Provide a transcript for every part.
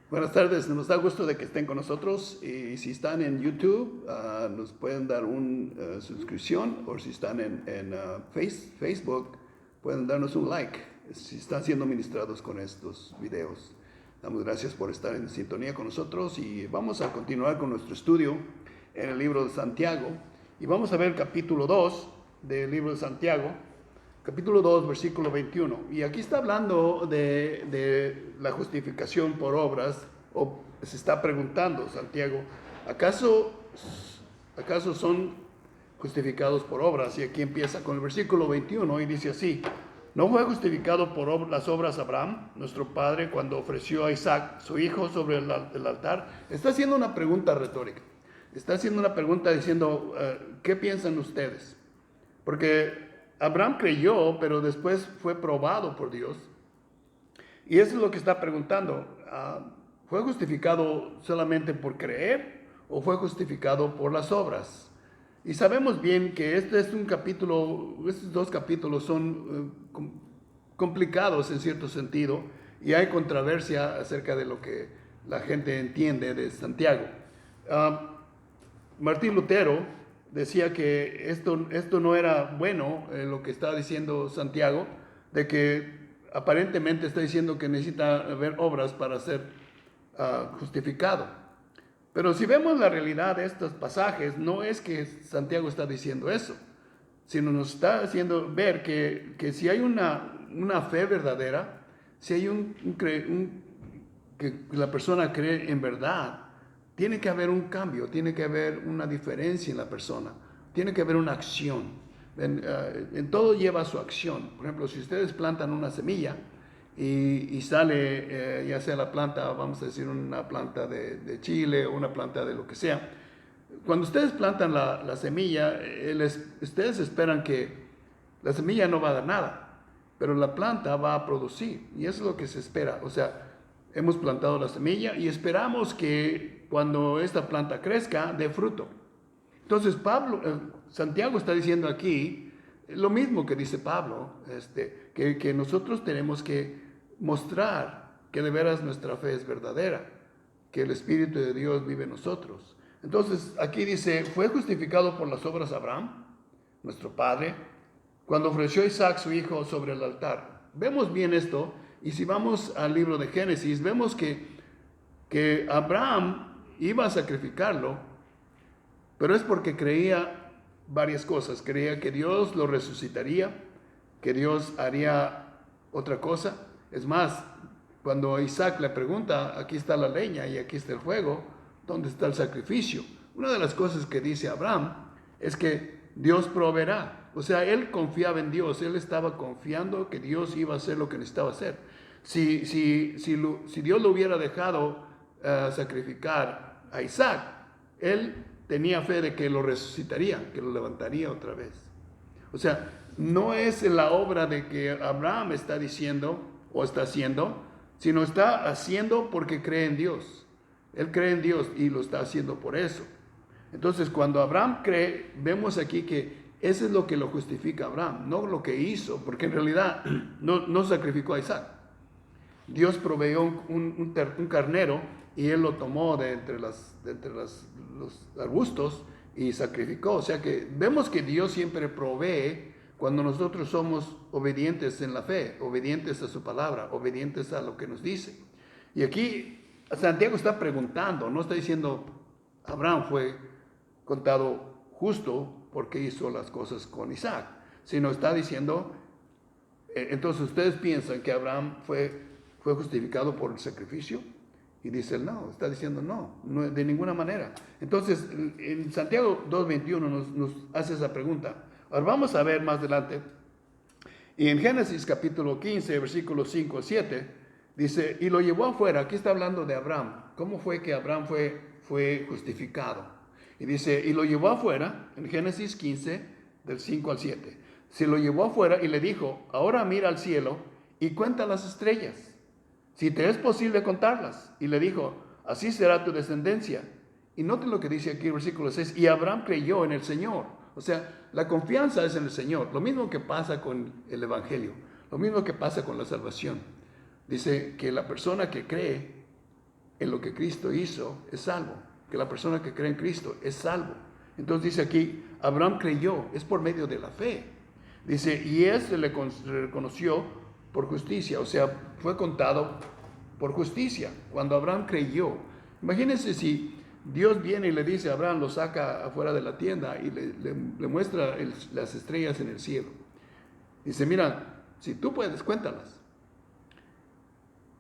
Buenas tardes, nos da gusto de que estén con nosotros y si están en YouTube nos pueden dar una suscripción o si están en Facebook pueden darnos un like si están siendo ministrados con estos videos. Damos gracias por estar en sintonía con nosotros y vamos a continuar con nuestro estudio en el libro de Santiago y vamos a ver el capítulo 2 del libro de Santiago. Capítulo 2, versículo 21. Y aquí está hablando de la justificación por obras, o se está preguntando Santiago, ¿acaso son justificados por obras? Y aquí empieza con el versículo 21 y dice así, ¿no fue justificado por las obras Abraham, nuestro padre, cuando ofreció a Isaac, su hijo, sobre el altar? Está haciendo una pregunta retórica. Está haciendo una pregunta diciendo, ¿qué piensan ustedes? Porque Abraham creyó, pero después fue probado por Dios. Y eso es lo que está preguntando. ¿Fue justificado solamente por creer o fue justificado por las obras? Y sabemos bien que este es un capítulo, estos dos capítulos son complicados en cierto sentido y hay controversia acerca de lo que la gente entiende de Santiago. Martín Lutero decía que esto no era bueno, lo que está diciendo Santiago, de que aparentemente está diciendo que necesita haber obras para ser justificado. Pero si vemos la realidad de estos pasajes, no es que Santiago está diciendo eso, sino nos está haciendo ver que si hay una fe verdadera, si hay que la persona cree en verdad, tiene que haber un cambio, tiene que haber una diferencia en la persona, tiene que haber una acción. En todo lleva su acción. Por ejemplo, si ustedes plantan una semilla y sale, ya sea la planta, vamos a decir una planta de chile o una planta de lo que sea, cuando ustedes plantan la semilla, ustedes esperan que la semilla no va a dar nada, pero la planta va a producir y eso es lo que se espera. O sea, hemos plantado la semilla y esperamos que cuando esta planta crezca, dé fruto. Entonces Santiago está diciendo aquí lo mismo que dice Pablo, que nosotros tenemos que mostrar que de veras nuestra fe es verdadera, que el Espíritu de Dios vive en nosotros. Entonces aquí dice, fue justificado por las obras Abraham, nuestro padre, cuando ofreció a Isaac su hijo sobre el altar. Vemos bien esto. Y si vamos al libro de Génesis, vemos que Abraham iba a sacrificarlo, pero es porque creía varias cosas. Creía que Dios lo resucitaría, que Dios haría otra cosa. Es más, cuando Isaac le pregunta, aquí está la leña y aquí está el fuego, ¿dónde está el sacrificio? Una de las cosas que dice Abraham es que Dios proveerá. O sea, él confiaba en Dios, él estaba confiando que Dios iba a hacer lo que necesitaba hacer. Si Dios lo hubiera dejado sacrificar a Isaac, él tenía fe de que lo resucitaría, que lo levantaría otra vez. O sea, no es la obra de que Abraham está diciendo o está haciendo, sino está haciendo porque cree en Dios. Él cree en Dios y lo está haciendo por eso. Entonces, cuando Abraham cree, vemos aquí que eso es lo que lo justifica Abraham, no lo que hizo, porque en realidad no sacrificó a Isaac. Dios proveyó un carnero y él lo tomó de entre los arbustos y sacrificó. O sea que vemos que Dios siempre provee cuando nosotros somos obedientes en la fe, obedientes a su palabra, obedientes a lo que nos dice. Y aquí Santiago está preguntando, no está diciendo Abraham fue contado justo porque hizo las cosas con Isaac, sino está diciendo, entonces ustedes piensan que Abraham fue justificado por el sacrificio, y dice él no, está diciendo no, de ninguna manera. Entonces en Santiago 2:21 nos hace esa pregunta. Ahora vamos a ver más adelante, y en Génesis capítulo 15, versículos 5 al 7, dice, y lo llevó afuera. Aquí está hablando de Abraham, cómo fue que Abraham fue justificado. Y dice, y lo llevó afuera, en Génesis 15, del 5 al 7. Se lo llevó afuera y le dijo, ahora mira al cielo y cuenta las estrellas, si te es posible contarlas. Y le dijo, así será tu descendencia. Y noten lo que dice aquí el versículo 6, y Abraham creyó en el Señor. O sea, la confianza es en el Señor. Lo mismo que pasa con el Evangelio, lo mismo que pasa con la salvación. Dice que la persona que cree en lo que Cristo hizo es salvo, que la persona que cree en Cristo es salvo. Entonces dice aquí, Abraham creyó, es por medio de la fe. Dice, y él se le reconoció por justicia, o sea, fue contado por justicia, cuando Abraham creyó. Imagínense si Dios viene y le dice a Abraham, lo saca afuera de la tienda y le muestra las estrellas en el cielo. Dice, mira, si tú puedes, cuéntalas,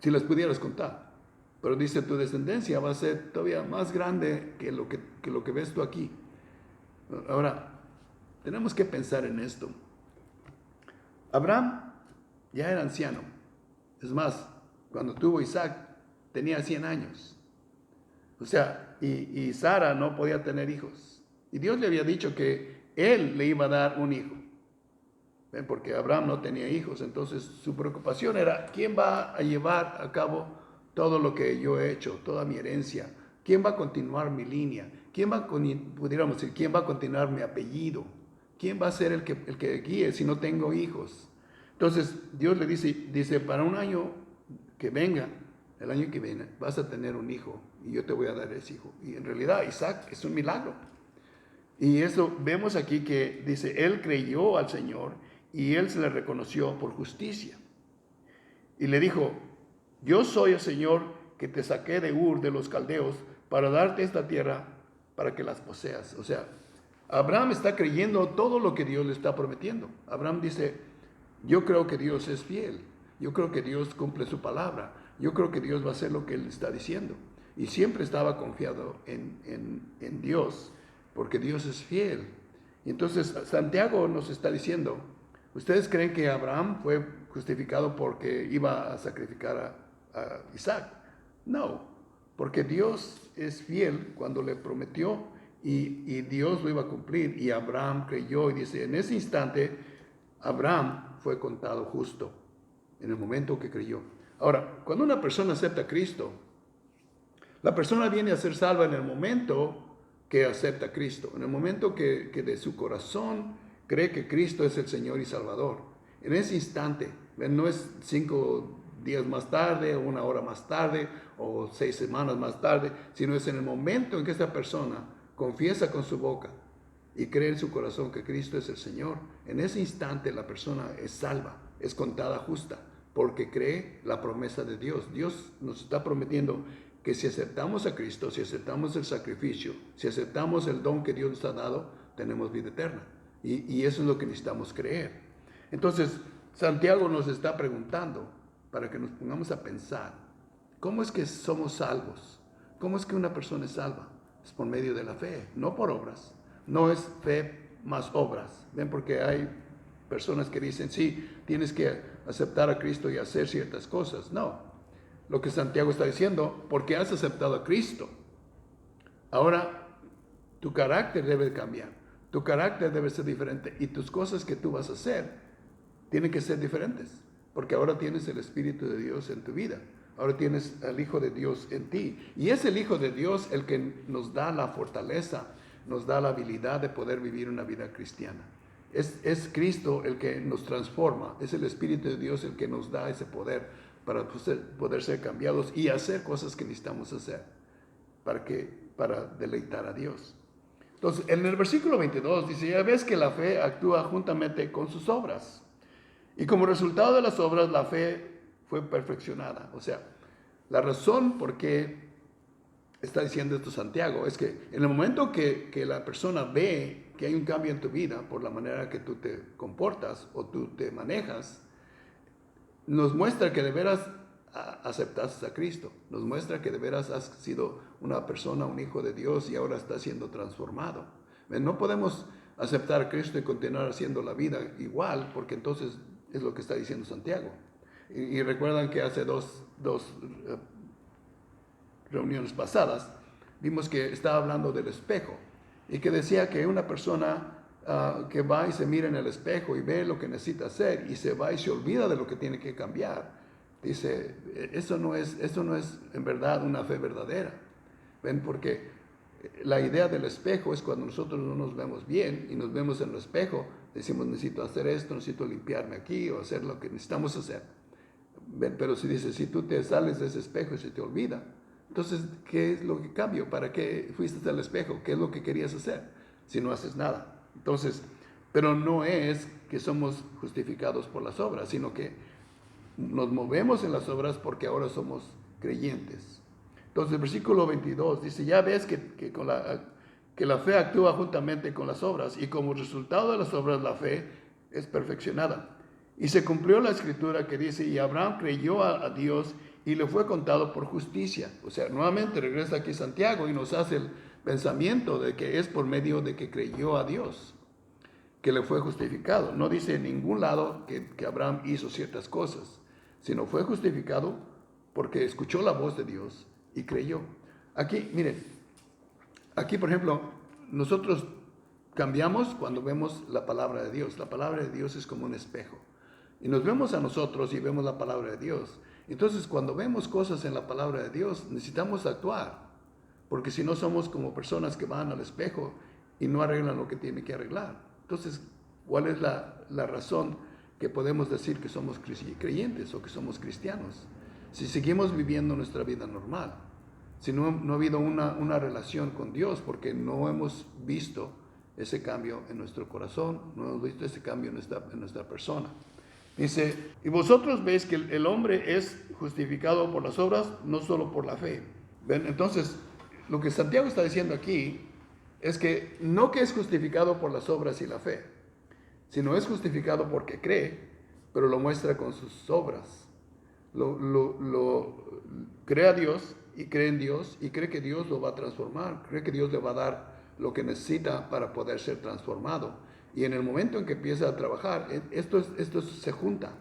si las pudieras contar. Pero dice, tu descendencia va a ser todavía más grande que lo que ves tú aquí. Ahora, tenemos que pensar en esto. Abraham ya era anciano. Es más, cuando tuvo Isaac, tenía 100 años. O sea, y Sara no podía tener hijos. Y Dios le había dicho que él le iba a dar un hijo. ¿Ven? Porque Abraham no tenía hijos. Entonces su preocupación era, ¿quién va a llevar a cabo todo lo que yo he hecho, toda mi herencia? ¿Quién va a continuar mi línea? Pudiéramos decir, ¿quién va a continuar mi apellido? ¿Quién va a ser el que guíe si no tengo hijos? Entonces Dios le dice, para un año que venga, el año que viene, vas a tener un hijo y yo te voy a dar ese hijo. Y en realidad Isaac es un milagro. Y eso vemos aquí que dice, él creyó al Señor y él se le reconoció por justicia. Y le dijo, yo soy el Señor que te saqué de Ur de los caldeos para darte esta tierra para que las poseas. O sea, Abraham está creyendo todo lo que Dios le está prometiendo. Abraham dice, yo creo que Dios es fiel. Yo creo que Dios cumple su palabra. Yo creo que Dios va a hacer lo que Él está diciendo. Y siempre estaba confiado en Dios, porque Dios es fiel. Y entonces Santiago nos está diciendo, ¿ustedes creen que Abraham fue justificado porque iba a sacrificar a Isaac? No, porque Dios es fiel cuando le prometió y Dios lo iba a cumplir. Y Abraham creyó y dice, en ese instante, Abraham fue contado justo, en el momento que creyó. Ahora, cuando una persona acepta a Cristo, la persona viene a ser salva en el momento que acepta a Cristo, en el momento que de su corazón cree que Cristo es el Señor y Salvador. En ese instante, no es 5 días más tarde, o 1 hora más tarde, o 6 semanas más tarde, sino es en el momento en que esta persona confiesa con su boca y cree en su corazón que Cristo es el Señor. En ese instante la persona es salva, es contada justa, porque cree la promesa de Dios. Dios nos está prometiendo que si aceptamos a Cristo, si aceptamos el sacrificio, si aceptamos el don que Dios nos ha dado, tenemos vida eterna. Y eso es lo que necesitamos creer. Entonces, Santiago nos está preguntando, para que nos pongamos a pensar, ¿cómo es que somos salvos? ¿Cómo es que una persona es salva? Es por medio de la fe, no por obras. No es fe más obras. ¿Ven? Porque hay personas que dicen, sí, tienes que aceptar a Cristo y hacer ciertas cosas. No. Lo que Santiago está diciendo, porque has aceptado a Cristo, ahora tu carácter debe cambiar. Tu carácter debe ser diferente y tus cosas que tú vas a hacer tienen que ser diferentes. Porque ahora tienes el Espíritu de Dios en tu vida. Ahora tienes al Hijo de Dios en ti. Y es el Hijo de Dios el que nos da la fortaleza, nos da la habilidad de poder vivir una vida cristiana. Es Cristo el que nos transforma. Es el Espíritu de Dios el que nos da ese poder para poder ser cambiados y hacer cosas que necesitamos hacer para deleitar a Dios. Entonces, en el versículo 22 dice, ya ves que la fe actúa juntamente con sus obras. Y como resultado de las obras, la fe fue perfeccionada. O sea, la razón por qué está diciendo esto Santiago es que en el momento que la persona ve que hay un cambio en tu vida por la manera que tú te comportas o tú te manejas, nos muestra que de veras aceptaste a Cristo. Nos muestra que de veras has sido una persona, un hijo de Dios y ahora estás siendo transformado. No podemos aceptar a Cristo y continuar haciendo la vida igual, porque entonces es lo que está diciendo Santiago. Y recuerdan que hace dos reuniones pasadas vimos que estaba hablando del espejo y que decía que una persona que va y se mira en el espejo y ve lo que necesita hacer y se va y se olvida de lo que tiene que cambiar, dice, eso no es en verdad una fe verdadera. ¿Ven? Porque la idea del espejo es cuando nosotros no nos vemos bien y nos vemos en el espejo, decimos, necesito hacer esto, necesito limpiarme aquí o hacer lo que necesitamos hacer. ¿Ven? Pero si dices, si tú te sales de ese espejo y se te olvida, Entonces, ¿qué es lo que cambió? ¿Para qué fuiste al espejo? ¿Qué es lo que querías hacer si no haces nada? Entonces, pero no es que somos justificados por las obras, sino que nos movemos en las obras porque ahora somos creyentes. Entonces el versículo 22 dice, ya ves que la fe actúa juntamente con las obras y como resultado de las obras la fe es perfeccionada. Y se cumplió la escritura que dice, y Abraham creyó a Dios y le fue contado por justicia. O sea, nuevamente regresa aquí Santiago y nos hace el pensamiento de que es por medio de que creyó a Dios que le fue justificado. No dice en ningún lado que Abraham hizo ciertas cosas, sino fue justificado porque escuchó la voz de Dios y creyó. Aquí, miren, aquí por ejemplo, nosotros cambiamos cuando vemos la palabra de Dios. La palabra de Dios es como un espejo. Y nos vemos a nosotros y vemos la palabra de Dios. Entonces, cuando vemos cosas en la palabra de Dios, necesitamos actuar. Porque si no, somos como personas que van al espejo y no arreglan lo que tienen que arreglar. Entonces, ¿cuál es la razón que podemos decir que somos creyentes o que somos cristianos? Si seguimos viviendo nuestra vida normal, si no ha habido una relación con Dios, porque no hemos visto ese cambio en nuestro corazón, no hemos visto ese cambio en nuestra persona. Dice, y vosotros veis que el hombre es justificado por las obras, no solo por la fe. ¿Ven? Entonces, lo que Santiago está diciendo aquí es que no que es justificado por las obras y la fe, sino es justificado porque cree, pero lo muestra con sus obras. Lo cree a Dios y cree en Dios y cree que Dios lo va a transformar, cree que Dios le va a dar lo que necesita para poder ser transformado. Y en el momento en que empieza a trabajar, estos se juntan,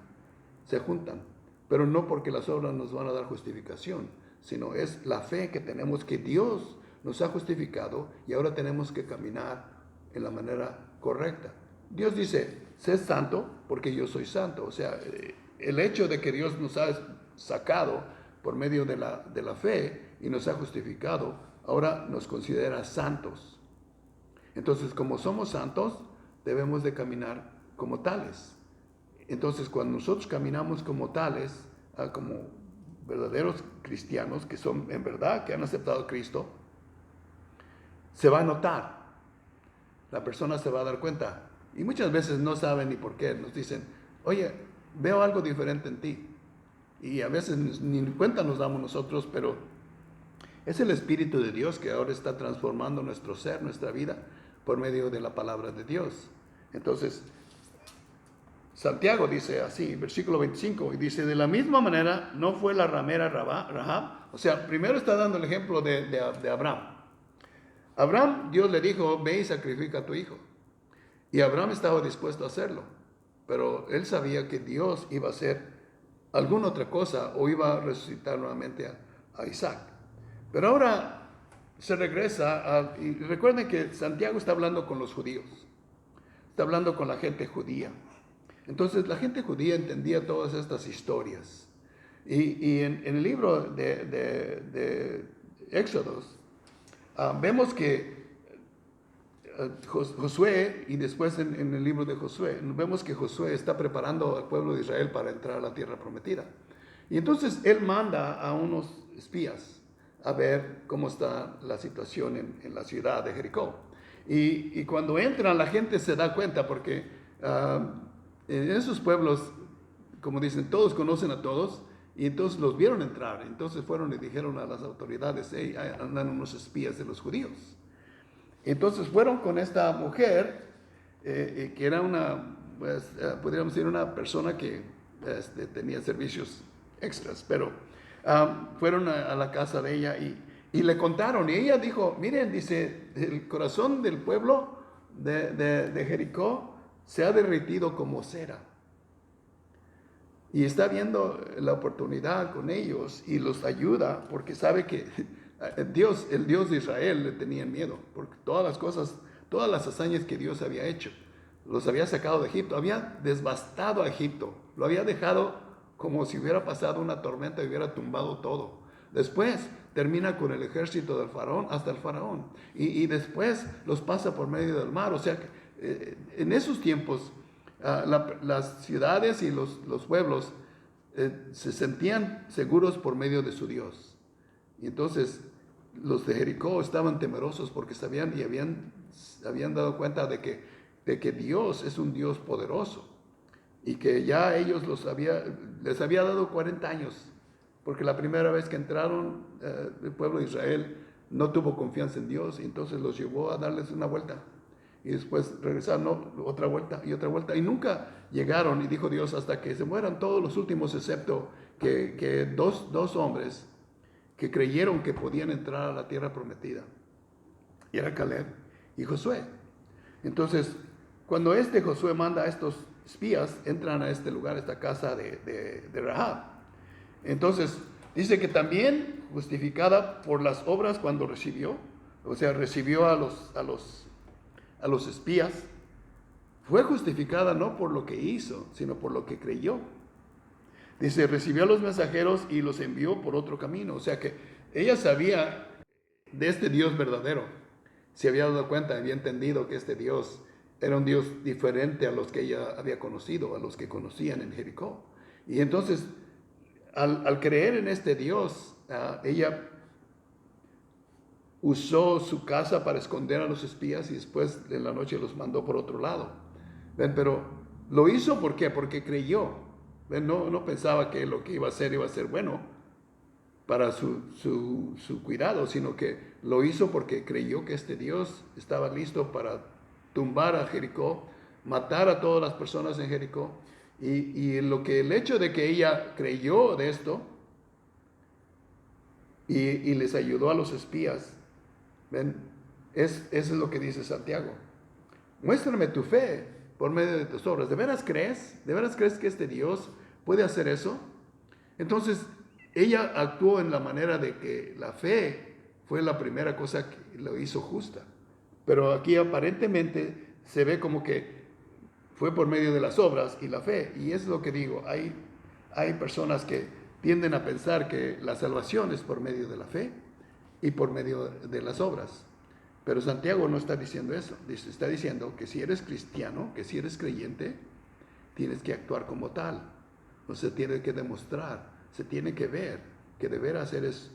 pero no porque las obras nos van a dar justificación, sino es la fe que tenemos que Dios nos ha justificado y ahora tenemos que caminar en la manera correcta. Dios dice, sé santo porque yo soy santo. O sea, el hecho de que Dios nos ha sacado por medio de la fe y nos ha justificado, ahora nos considera santos. Entonces, como somos santos, debemos de caminar como tales. Entonces, cuando nosotros caminamos como tales, como verdaderos cristianos que son en verdad, que han aceptado a Cristo, se va a notar. La persona se va a dar cuenta. Y muchas veces no saben ni por qué. Nos dicen, oye, veo algo diferente en ti. Y a veces ni cuenta nos damos nosotros, pero es el Espíritu de Dios que ahora está transformando nuestro ser, nuestra vida, por medio de la palabra de Dios. Entonces, Santiago dice así, versículo 25, y dice, de la misma manera, no fue la ramera Rahab. O sea, primero está dando el ejemplo de Abraham. Abraham, Dios le dijo, ve y sacrifica a tu hijo. Y Abraham estaba dispuesto a hacerlo, pero él sabía que Dios iba a hacer alguna otra cosa o iba a resucitar nuevamente a Isaac. Pero ahora se regresa, y recuerden que Santiago está hablando con los judíos, está hablando con la gente judía. Entonces la gente judía entendía todas estas historias. Y en el libro de Éxodos, vemos que Josué, y después en el libro de Josué, vemos que Josué está preparando al pueblo de Israel para entrar a la tierra prometida. Y entonces él manda a unos espías a ver cómo está la situación en la ciudad de Jericó. Y cuando entran, la gente se da cuenta porque en esos pueblos, como dicen, todos conocen a todos. Y entonces los vieron entrar. Entonces fueron y dijeron a las autoridades, hey, andan unos espías de los judíos. Entonces fueron con esta mujer, que era pues, podríamos decir una persona que tenía servicios extras, pero fueron a la casa de ella y le contaron. Y ella dijo, miren, dice, el corazón del pueblo de Jericó se ha derretido como cera. Y está viendo la oportunidad con ellos y los ayuda porque sabe que el Dios de Israel le tenían miedo. Porque todas las cosas, todas las hazañas que Dios había hecho, los había sacado de Egipto, había devastado a Egipto, lo había dejado como si hubiera pasado una tormenta y hubiera tumbado todo. Después termina con el ejército del faraón hasta el faraón. Y después los pasa por medio del mar. O sea, en esos tiempos las ciudades y los pueblos se sentían seguros por medio de su Dios. Y entonces los de Jericó estaban temerosos porque sabían y habían dado cuenta de que Dios es un Dios poderoso y que ya ellos les había dado 40 años, porque la primera vez que entraron el pueblo de Israel no tuvo confianza en Dios y entonces los llevó a darles una vuelta. Y después regresaron, no, otra vuelta, y nunca llegaron, y dijo Dios, hasta que se mueran todos los últimos, excepto que dos hombres que creyeron que podían entrar a la tierra prometida, y era Caleb y Josué. Entonces, cuando Josué manda a estos espías, entran a este lugar, esta casa de Rahab. Entonces, dice que también justificada por las obras cuando recibió, o sea, recibió a los espías, fue justificada no por lo que hizo, sino por lo que creyó. Dice, recibió a los mensajeros y los envió por otro camino. O sea que ella sabía de este Dios verdadero. Se había dado cuenta, había entendido que este Dios era un Dios diferente a los que ella había conocido, a los que conocían en Jericó. Y entonces, al creer en este Dios, ella usó su casa para esconder a los espías y después de la noche los mandó por otro lado. ¿Ven? Pero lo hizo ¿por qué? Porque creyó. ¿Ven? No pensaba que lo que iba a ser bueno para su cuidado, sino que lo hizo porque creyó que este Dios estaba listo para tumbar a Jericó, matar a todas las personas en Jericó. Y el hecho de que ella creyó de esto y les ayudó a los espías, ¿ven? Eso es lo que dice Santiago. Muéstrame tu fe por medio de tus obras. ¿De veras crees? ¿De veras crees que este Dios puede hacer eso? Entonces, ella actuó en la manera de que la fe fue la primera cosa que lo hizo justa. Pero aquí aparentemente se ve como que fue por medio de las obras y la fe. Y es lo que digo, hay personas que tienden a pensar que la salvación es por medio de la fe y por medio de las obras. Pero Santiago no está diciendo eso. Está diciendo que si eres cristiano, que si eres creyente, tienes que actuar como tal. O sea, tiene que demostrar, se tiene que ver que de veras eres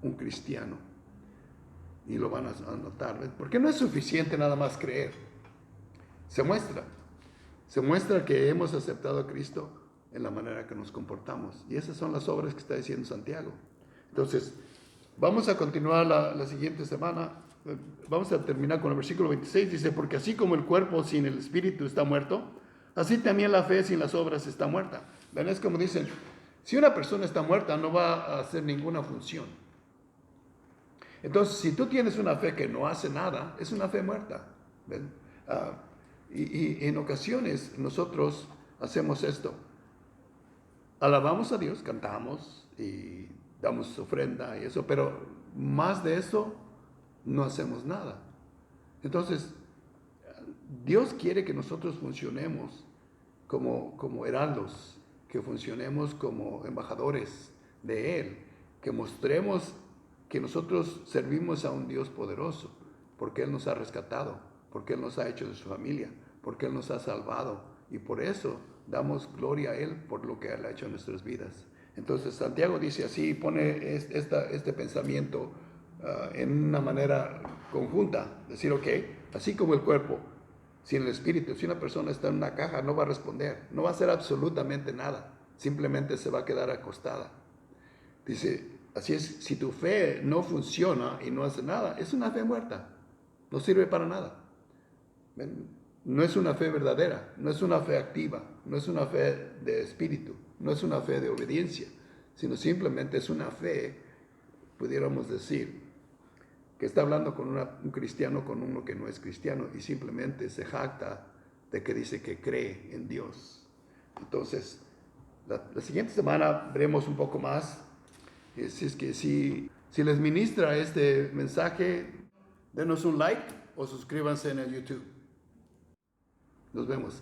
un cristiano. Y lo van a notar. Porque no es suficiente nada más creer. Se muestra que hemos aceptado a Cristo en la manera que nos comportamos. Y esas son las obras que está diciendo Santiago. Entonces, vamos a continuar la siguiente semana. Vamos a terminar con el versículo 26. Dice, porque así como el cuerpo sin el espíritu está muerto, así también la fe sin las obras está muerta. ¿Ven? Es como dicen, si una persona está muerta no va a hacer ninguna función. Entonces, si tú tienes una fe que no hace nada, es una fe muerta. ¿Ven? Y en ocasiones nosotros hacemos esto. Alabamos a Dios, cantamos y damos ofrenda y eso, pero más de eso no hacemos nada. Entonces, Dios quiere que nosotros funcionemos como heraldos, que funcionemos como embajadores de Él, que mostremos que nosotros servimos a un Dios poderoso, porque Él nos ha rescatado, porque Él nos ha hecho de su familia, porque Él nos ha salvado, y por eso damos gloria a Él por lo que Él ha hecho en nuestras vidas. Entonces Santiago dice así, pone este pensamiento en una manera conjunta, decir, ok, así como el cuerpo, sin el espíritu, si una persona está en una caja, no va a responder, no va a hacer absolutamente nada, simplemente se va a quedar acostada. Dice, así es, si tu fe no funciona y no hace nada, es una fe muerta, no sirve para nada. No es una fe verdadera, no es una fe activa, no es una fe de espíritu, no es una fe de obediencia, sino simplemente es una fe, pudiéramos decir, que está hablando con un cristiano con uno que no es cristiano y simplemente se jacta de que dice que cree en Dios. Entonces, la siguiente semana veremos un poco más. Si es que si les ministra este mensaje, denos un like o suscríbanse en el YouTube. Nos vemos.